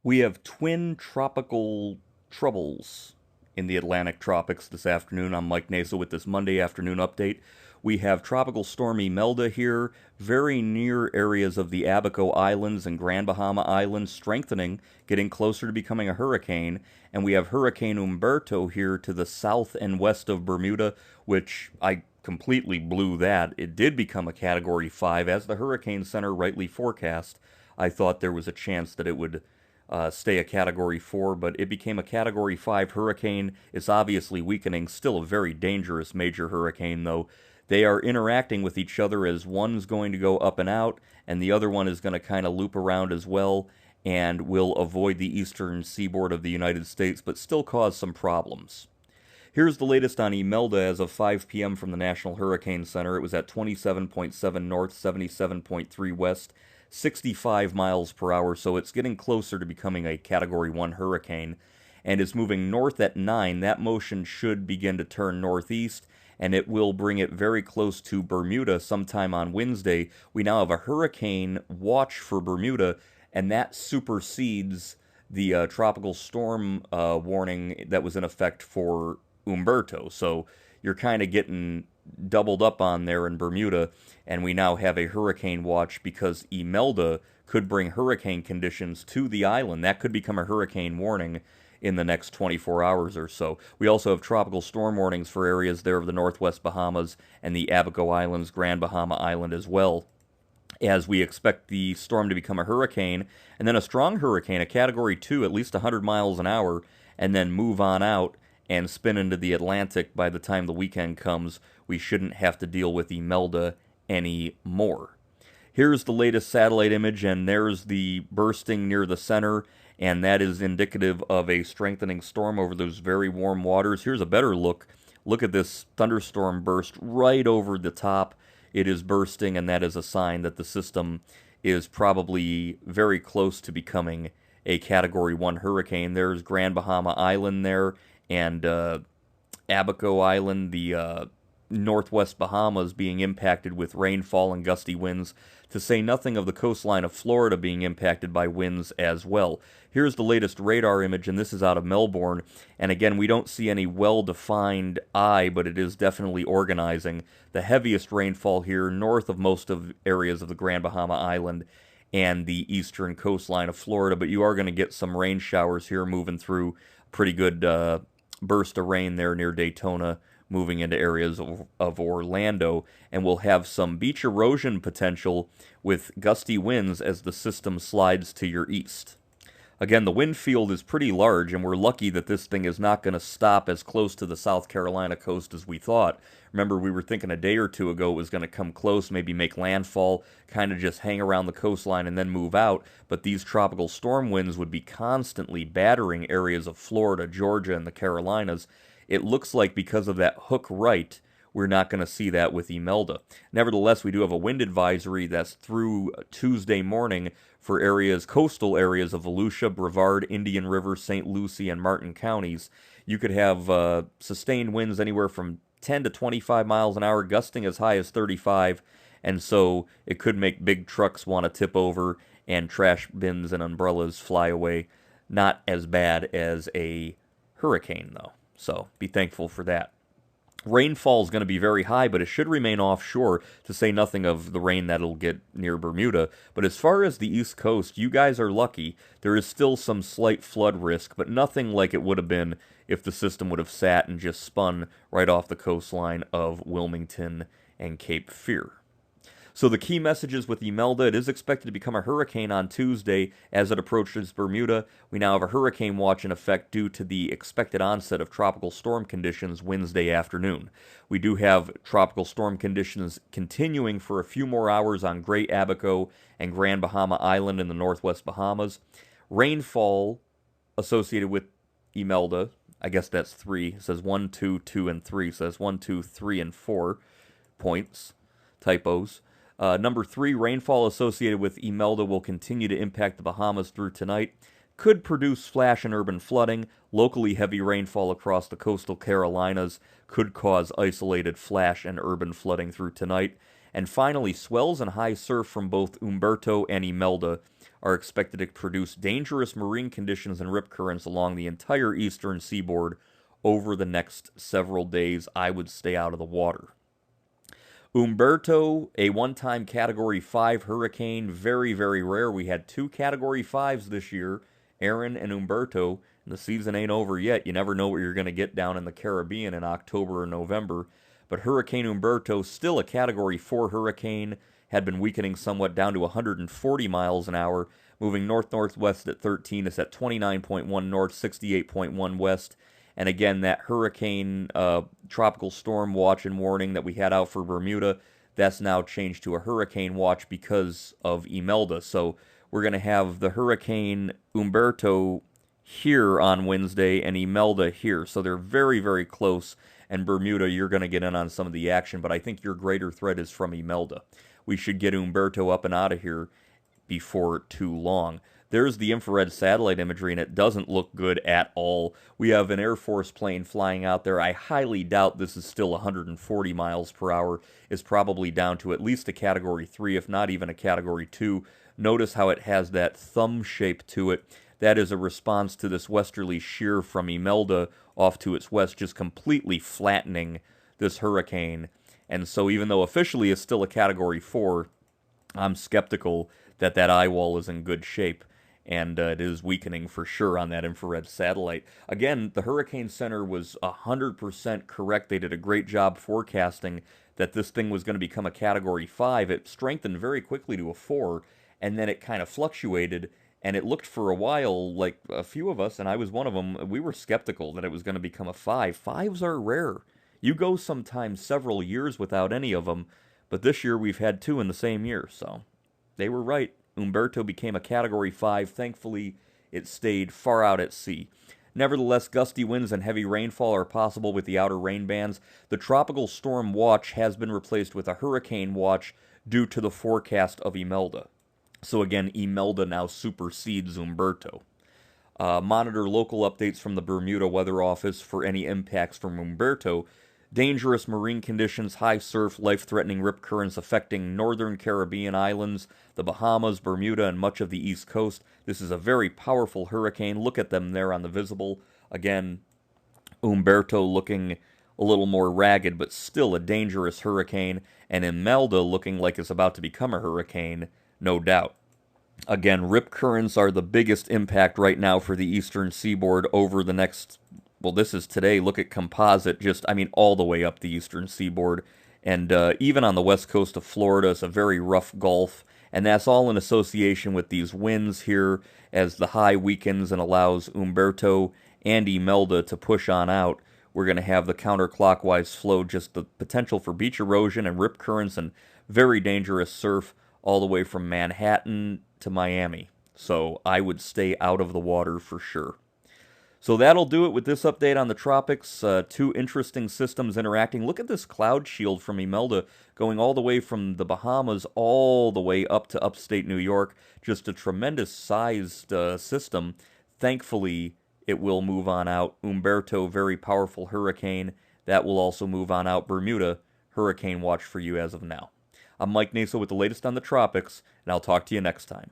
We have twin tropical troubles in the Atlantic tropics this afternoon. I'm Mike Nasa with this Monday afternoon update. We have Tropical Storm Imelda here, very near areas of the Abaco Islands and Grand Bahama Islands, strengthening, getting closer to becoming a hurricane. And we have Hurricane Humberto here to the south and west of Bermuda, which I completely blew that. It did become a Category 5, as the Hurricane Center rightly forecast. I thought there was a chance that it would stay a Category 4, but it became a Category 5 hurricane. It's obviously weakening, still a very dangerous major hurricane, though. They are interacting with each other as one's going to go up and out, and the other one is going to kind of loop around as well, and will avoid the eastern seaboard of the United States, but still cause some problems. Here's the latest on Imelda as of 5 p.m. from the National Hurricane Center. It was at 27.7 north, 77.3 west, 65 miles per hour, so it's getting closer to becoming a Category 1 hurricane, and is moving north at 9. That motion should begin to turn northeast, and it will bring it very close to Bermuda sometime on Wednesday. We now have a hurricane watch for Bermuda, and that supersedes the tropical storm warning that was in effect for Humberto. So you're kind of getting doubled up on there in Bermuda, and we now have a hurricane watch because Imelda could bring hurricane conditions to the island. That could become a hurricane warning in the next 24 hours or so. We also have tropical storm warnings for areas there of the Northwest Bahamas and the Abaco Islands, Grand Bahama Island as well, as we expect the storm to become a hurricane, and then a strong hurricane, a Category 2, at least 100 miles an hour, and then move on out and spin into the Atlantic by the time the weekend comes. We shouldn't have to deal with Imelda anymore. Here's the latest satellite image, and there's the bursting near the center, and that is indicative of a strengthening storm over those very warm waters. Here's a better look. Look at this thunderstorm burst right over the top. It is bursting, and that is a sign that the system is probably very close to becoming a Category 1 hurricane. There's Grand Bahama Island there, and Abaco Island, the Northwest Bahamas being impacted with rainfall and gusty winds, to say nothing of the coastline of Florida being impacted by winds as well. Here's the latest radar image, and this is out of Melbourne. And again, we don't see any well-defined eye, but it is definitely organizing. The heaviest rainfall here north of most of areas of the Grand Bahama Island and the eastern coastline of Florida, but you are going to get some rain showers here moving through. Pretty good burst of rain there near Daytona, moving into areas of Orlando, and we'll have some beach erosion potential with gusty winds as the system slides to your east. Again, the wind field is pretty large, and we're lucky that this thing is not going to stop as close to the South Carolina coast as we thought. Remember, we were thinking a day or two ago it was going to come close, maybe make landfall, kind of just hang around the coastline and then move out, but these tropical storm winds would be constantly battering areas of Florida, Georgia, and the Carolinas. It looks like because of that hook right, we're not going to see that with Imelda. Nevertheless, we do have a wind advisory that's through Tuesday morning for areas, coastal areas of Volusia, Brevard, Indian River, St. Lucie, and Martin counties. You could have sustained winds anywhere from 10 to 25 miles an hour, gusting as high as 35, and so it could make big trucks want to tip over and trash bins and umbrellas fly away. Not as bad as a hurricane, though, so be thankful for that. Rainfall is going to be very high, but it should remain offshore, to say nothing of the rain that'll get near Bermuda. But as far as the East Coast, you guys are lucky. There is still some slight flood risk, but nothing like it would have been if the system would have sat and just spun right off the coastline of Wilmington and Cape Fear. So the key messages with Imelda: it is expected to become a hurricane on Tuesday as it approaches Bermuda. We now have a hurricane watch in effect due to the expected onset of tropical storm conditions Wednesday afternoon. We do have tropical storm conditions continuing for a few more hours on Great Abaco and Grand Bahama Island in the Northwest Bahamas. Rainfall associated with Imelda, I guess that's 3. It says 1, 2, 2, and 3. So that's 1, 2, 3, and 4 points. Typos. Number 3, rainfall associated with Imelda will continue to impact the Bahamas through tonight. Could produce flash and urban flooding. Locally heavy rainfall across the coastal Carolinas could cause isolated flash and urban flooding through tonight. And finally, swells and high surf from both Humberto and Imelda are expected to produce dangerous marine conditions and rip currents along the entire eastern seaboard over the next several days. I would stay out of the water. Humberto, a one-time Category 5 hurricane, very, very rare. We had 2 Category 5s this year, Aaron and Humberto, and the season ain't over yet. You never know what you're going to get down in the Caribbean in October or November. But Hurricane Humberto, still a Category 4 hurricane, had been weakening somewhat down to 140 miles an hour, moving north-northwest at 13. It's at 29.1 north, 68.1 west. And again, that hurricane tropical storm watch and warning that we had out for Bermuda, that's now changed to a hurricane watch because of Imelda. So we're going to have the Hurricane Humberto here on Wednesday and Imelda here. So they're very, very close. And Bermuda, you're going to get in on some of the action. But I think your greater threat is from Imelda. We should get Humberto up and out of here before too long. There's the infrared satellite imagery, and it doesn't look good at all. We have an Air Force plane flying out there. I highly doubt this is still 140 miles per hour. It's probably down to at least a Category 3, if not even a Category 2. Notice how it has that thumb shape to it. That is a response to this westerly shear from Imelda off to its west, just completely flattening this hurricane. And so even though officially it's still a Category 4, I'm skeptical that that eye wall is in good shape. And it is weakening for sure on that infrared satellite. Again, the Hurricane Center was 100% correct. They did a great job forecasting that this thing was going to become a Category 5. It strengthened very quickly to a 4, and then it kind of fluctuated, and it looked for a while, like a few of us, and I was one of them, we were skeptical that it was going to become a 5. 5s are rare. You go sometimes several years without any of them, but this year we've had 2 in the same year, so they were right. Humberto became a Category 5. Thankfully, it stayed far out at sea. Nevertheless, gusty winds and heavy rainfall are possible with the outer rain bands. The tropical storm watch has been replaced with a hurricane watch due to the forecast of Imelda. So again, Imelda now supersedes Humberto. Monitor local updates from the Bermuda Weather Office for any impacts from Humberto. Dangerous marine conditions, high surf, life-threatening rip currents affecting northern Caribbean islands, the Bahamas, Bermuda, and much of the East Coast. This is a very powerful hurricane. Look at them there on the visible. Again, Humberto looking a little more ragged, but still a dangerous hurricane. And Imelda looking like it's about to become a hurricane, no doubt. Again, rip currents are the biggest impact right now for the eastern seaboard over the next... Well, this is today. Look at composite, all the way up the eastern seaboard. And even on the west coast of Florida, it's a very rough gulf. And that's all in association with these winds here as the high weakens and allows Humberto and Imelda to push on out. We're going to have the counterclockwise flow, just the potential for beach erosion and rip currents and very dangerous surf all the way from Manhattan to Miami. So I would stay out of the water for sure. So that'll do it with this update on the tropics. 2 interesting systems interacting. Look at this cloud shield from Imelda going all the way from the Bahamas all the way up to upstate New York. Just a tremendous sized system. Thankfully, it will move on out. Humberto, very powerful hurricane. That will also move on out. Bermuda, hurricane watch for you as of now. I'm Mike Naso with the latest on the tropics, and I'll talk to you next time.